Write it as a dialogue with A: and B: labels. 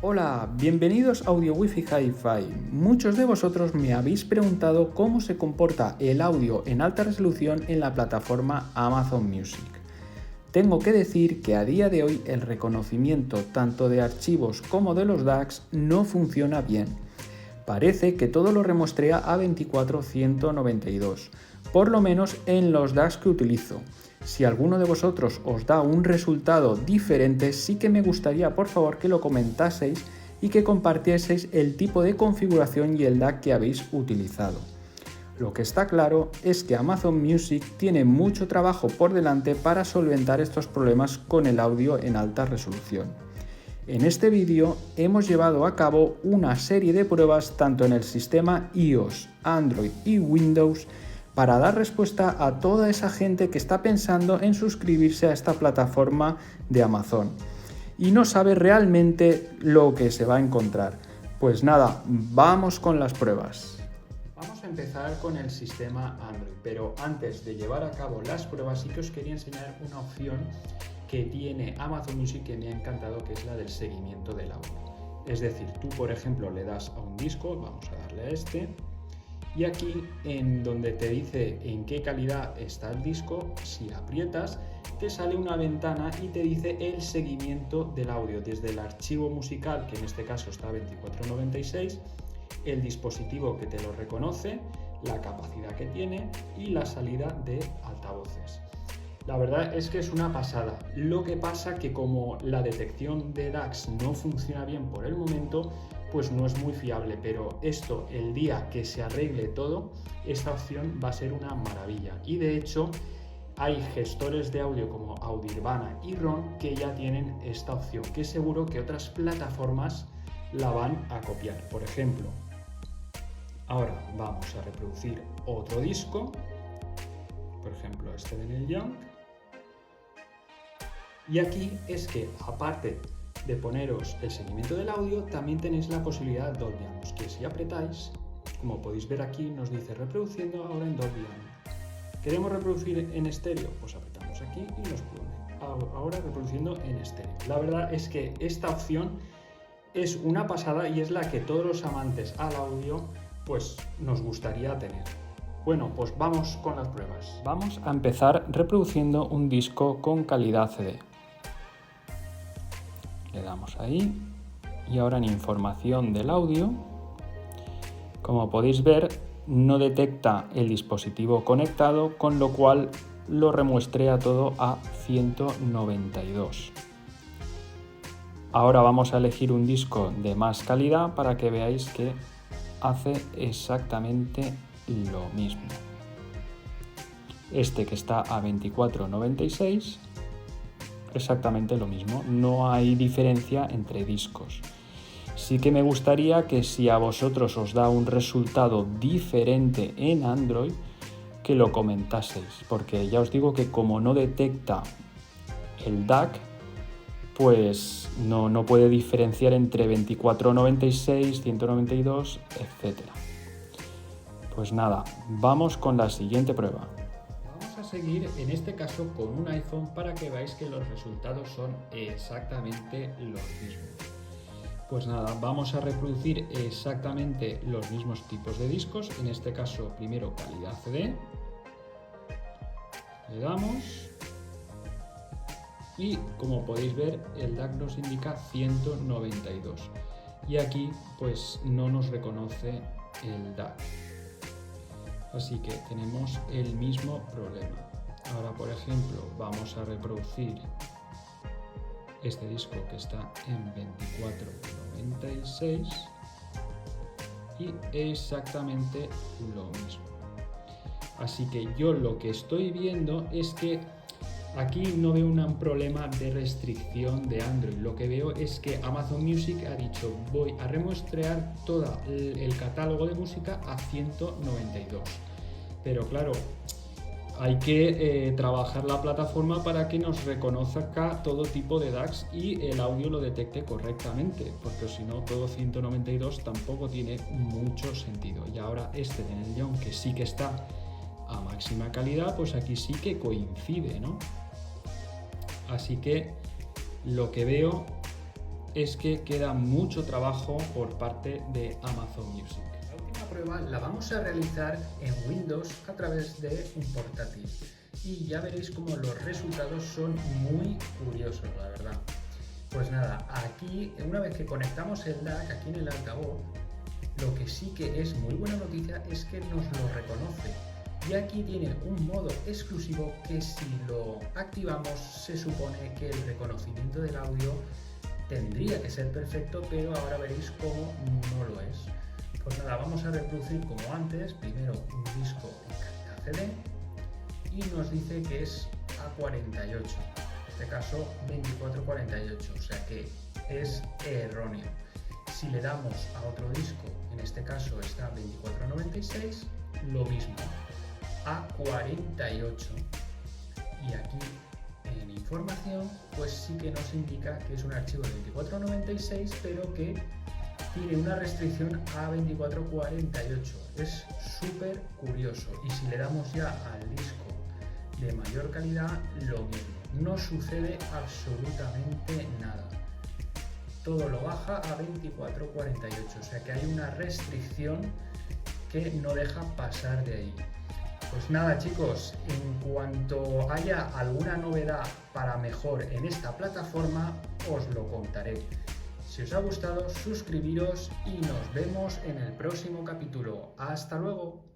A: Hola, bienvenidos a Audio Wi-Fi Hi-Fi. Muchos de vosotros me habéis preguntado cómo se comporta el audio en alta resolución en la plataforma Amazon Music. Tengo que decir que a día de hoy el reconocimiento tanto de archivos como de los DACs no funciona bien. Parece que todo lo remuestrea a 24-192, por lo menos en los DACs que utilizo. Si alguno de vosotros os da un resultado diferente, sí que me gustaría por favor que lo comentaseis y que compartieseis el tipo de configuración y el DAC que habéis utilizado. Lo que está claro es que Amazon Music tiene mucho trabajo por delante para solventar estos problemas con el audio en alta resolución. En este vídeo hemos llevado a cabo una serie de pruebas tanto en el sistema iOS, Android y Windows para dar respuesta a toda esa gente que está pensando en suscribirse a esta plataforma de Amazon y no sabe realmente lo que se va a encontrar. Pues nada, vamos con las pruebas. Vamos a empezar con el sistema Android, pero antes de llevar a cabo las pruebas sí que os quería enseñar una opción que tiene Amazon Music que me ha encantado, que es la del seguimiento del audio. Es decir, tú por ejemplo le das a un disco, vamos a darle a este, y aquí en donde te dice en qué calidad está el disco, si aprietas te sale una ventana y te dice el seguimiento del audio desde el archivo musical, que en este caso está a 2496, el dispositivo que te lo reconoce, la capacidad que tiene y la salida de altavoces. La verdad es que es una pasada. Lo que pasa que como la detección de DACs no funciona bien por el momento, pues no es muy fiable, pero esto, el día que se arregle todo, esta opción va a ser una maravilla. Y de hecho, hay gestores de audio como Audirvana y Ron que ya tienen esta opción, que seguro que otras plataformas la van a copiar. Por ejemplo, ahora vamos a reproducir otro disco, por ejemplo este de Neil Young, y aquí es que aparte de poneros el seguimiento del audio, también tenéis la posibilidad de Dolby Atmos, que si apretáis, como podéis ver aquí, nos dice reproduciendo ahora en Dolby Atmos. ¿Queremos reproducir en estéreo? Pues apretamos aquí y nos pone ahora reproduciendo en estéreo. La verdad es que esta opción es una pasada y es la que todos los amantes al audio pues nos gustaría tener. Bueno, pues vamos con las pruebas. Vamos a empezar reproduciendo un disco con calidad CD. Le damos ahí y ahora en información del audio, como podéis ver, no detecta el dispositivo conectado, con lo cual lo remuestrea todo a 192. Ahora vamos a elegir un disco de más calidad para que veáis que hace exactamente lo mismo. Este que está a 24,96, exactamente lo mismo, no hay diferencia entre discos. Sí que me gustaría que si a vosotros os da un resultado diferente en Android, que lo comentaseis, porque ya os digo que como no detecta el DAC, pues no puede diferenciar entre 24,96, 192, etc. Pues nada, vamos con la siguiente prueba. Vamos a seguir en este caso con un iPhone para que veáis que los resultados son exactamente los mismos. Pues nada, vamos a reproducir exactamente los mismos tipos de discos, en este caso primero calidad CD, le damos y como podéis ver el DAC nos indica 192 y aquí pues no nos reconoce el DAC. Así que tenemos el mismo problema. Ahora, por ejemplo, vamos a reproducir este disco que está en 24,96 y exactamente lo mismo. Así que yo lo que estoy viendo es que aquí no veo un problema de restricción de Android. Lo que veo es que Amazon Music ha dicho voy a remuestrear todo el catálogo de música a 192. Pero claro, hay que trabajar la plataforma para que nos reconozca todo tipo de DACs y el audio lo detecte correctamente, porque si no todo 192 tampoco tiene mucho sentido. Y ahora este de Neil Young, que sí que está a máxima calidad, pues aquí sí que coincide, ¿no? Así que lo que veo es que queda mucho trabajo por parte de Amazon Music. La última prueba la vamos a realizar en Windows a través de un portátil y ya veréis como los resultados son muy curiosos, la verdad. Pues nada, aquí una vez que conectamos el DAC aquí en el altavoz, lo que sí que es muy buena noticia es que nos lo reconoce. Y aquí tiene un modo exclusivo que si lo activamos se supone que el reconocimiento del audio tendría que ser perfecto, pero ahora veréis cómo no lo es. Pues nada, vamos a reproducir como antes, primero un disco en calidad CD y nos dice que es A48, en este caso 2448, o sea que es erróneo. Si le damos a otro disco, en este caso está 2496, lo mismo, A48. Y aquí en información, pues sí que nos indica que es un archivo de 2496, pero que tiene una restricción a 2448. Es súper curioso. Y si le damos ya al disco de mayor calidad, lo mismo. No sucede absolutamente nada. Todo lo baja a 2448, o sea que hay una restricción que no deja pasar de ahí. Pues nada chicos, en cuanto haya alguna novedad para mejor en esta plataforma, os lo contaré. Si os ha gustado, suscribiros y nos vemos en el próximo capítulo. ¡Hasta luego!